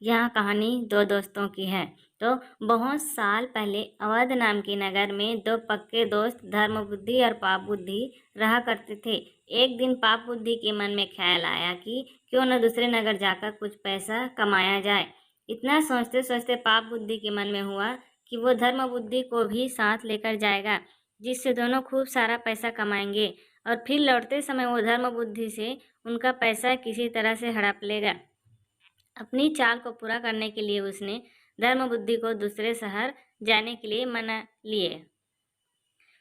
यह कहानी दो दोस्तों की है। तो बहुत साल पहले अवध नाम के नगर में दो पक्के दोस्त धर्म बुद्धि और पाप बुद्धि रहा करते थे। एक दिन पाप बुद्धि के मन में ख्याल आया कि क्यों न दूसरे नगर जाकर कुछ पैसा कमाया जाए। इतना सोचते सोचते पाप बुद्धि के मन में हुआ कि वो धर्म बुद्धि को भी साथ लेकर जाएगा, जिससे दोनों खूब सारा पैसा कमाएंगे और फिर लौटते समय वो धर्म बुद्धि से उनका पैसा किसी तरह से हड़प लेगा। अपनी चाल को पूरा करने के लिए उसने धर्म बुद्धि को दूसरे शहर जाने के लिए मना लिए।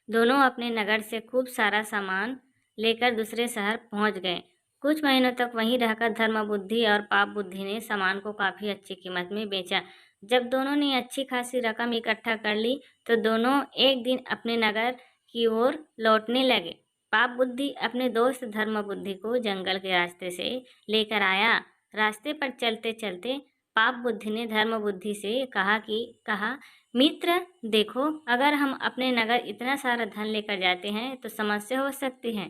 दोनों अपने नगर से खूब सारा सामान लेकर दूसरे शहर पहुंच गए। कुछ महीनों तक वहीं रहकर धर्म बुद्धि और पाप बुद्धि ने सामान को काफ़ी अच्छी कीमत में बेचा। जब दोनों ने अच्छी खासी रकम इकट्ठा कर ली तो दोनों एक दिन अपने नगर की ओर लौटने लगे। पाप बुद्धि अपने दोस्त धर्म बुद्धि को जंगल के रास्ते से लेकर आया। रास्ते पर चलते चलते पाप बुद्धि ने धर्म बुद्धि से कहा, मित्र देखो, अगर हम अपने नगर इतना सारा धन लेकर जाते हैं तो समस्या हो सकती है।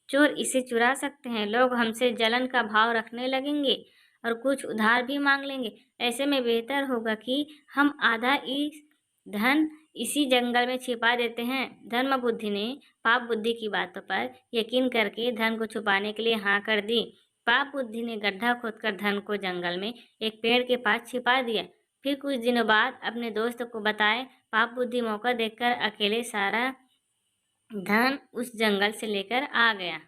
चोर इसे चुरा सकते हैं, लोग हमसे जलन का भाव रखने लगेंगे और कुछ उधार भी मांग लेंगे। ऐसे में बेहतर होगा कि हम आधा इस धन इसी जंगल में छिपा देते हैं। धर्म बुद्धि ने पाप बुद्धि की बातों पर यकीन करके धन को छुपाने के लिए हाँ कर दी। पाप बुद्धि ने गड्ढा खोदकर धन को जंगल में एक पेड़ के पास छिपा दिया। फिर कुछ दिनों बाद अपने दोस्त को बताए, पाप बुद्धि मौका देखकर अकेले सारा धन उस जंगल से लेकर आ गया।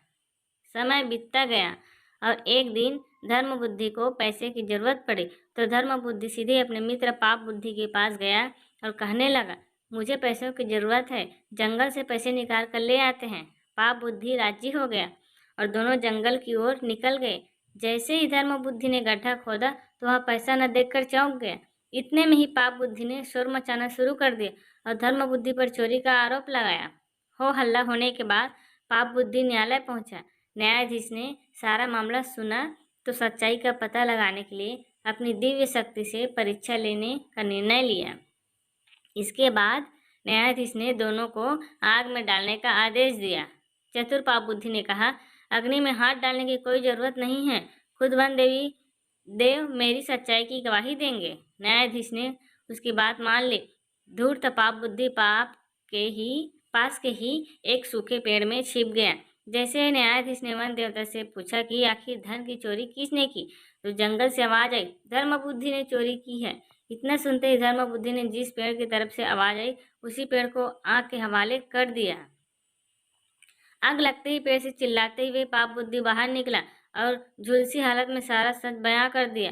समय बीतता गया और एक दिन धर्म बुद्धि को पैसे की जरूरत पड़ी तो धर्म बुद्धि सीधे अपने मित्र पाप बुद्धि के पास गया और कहने लगा, मुझे पैसों की जरूरत है, जंगल से पैसे निकाल कर ले आते हैं। पाप बुद्धि राजी हो गया और दोनों जंगल की ओर निकल गए। जैसे ही धर्म बुद्धि ने गड्ढा खोदा तो वह पैसा न देखकर चौंक गया। इतने में ही पाप बुद्धि ने शोर मचाना शुरू कर दिया और धर्म बुद्धि पर चोरी का आरोप लगाया। हो हल्ला होने के बाद पाप बुद्धि न्यायालय पहुंचा। न्यायाधीश ने सारा मामला सुना तो सच्चाई का पता लगाने के लिए अपनी दिव्य शक्ति से परीक्षा लेने का निर्णय लिया। इसके बाद न्यायाधीश ने दोनों को आग में डालने का आदेश दिया। चतुर पाप बुद्धि ने कहा, अग्नि में हाथ डालने की कोई जरूरत नहीं है, खुद वन देवी देव मेरी सच्चाई की गवाही देंगे। न्यायाधीश ने उसकी बात मान ली। धूर्त पाप बुद्धि पास के ही एक सूखे पेड़ में छिप गया। जैसे न्यायाधीश ने वन देवता से पूछा कि आखिर धन की चोरी किसने की, तो जंगल से आवाज आई, धर्म बुद्धि ने चोरी की है। इतना सुनते ही धर्म बुद्धि ने जिस पेड़ की तरफ से आवाज आई उसी पेड़ को आग के हवाले कर दिया। आग लगते ही पेड़ से चिल्लाते हुए पाप बुद्धि बाहर निकला और झुलसी हालत में सारा सच बयां कर दिया।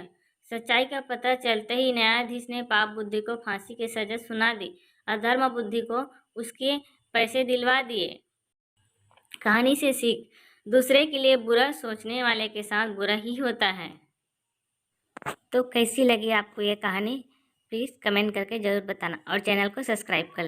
सच्चाई का पता चलते ही न्यायाधीश ने पाप बुद्धि को फांसी की सजा सुना दी और धर्म बुद्धि को उसके पैसे दिलवा दिए। कहानी से सीख, दूसरे के लिए बुरा सोचने वाले के साथ बुरा ही होता है। तो कैसी लगी आपको ये कहानी? प्लीज़ कमेंट करके ज़रूर बताना और चैनल को सब्सक्राइब कर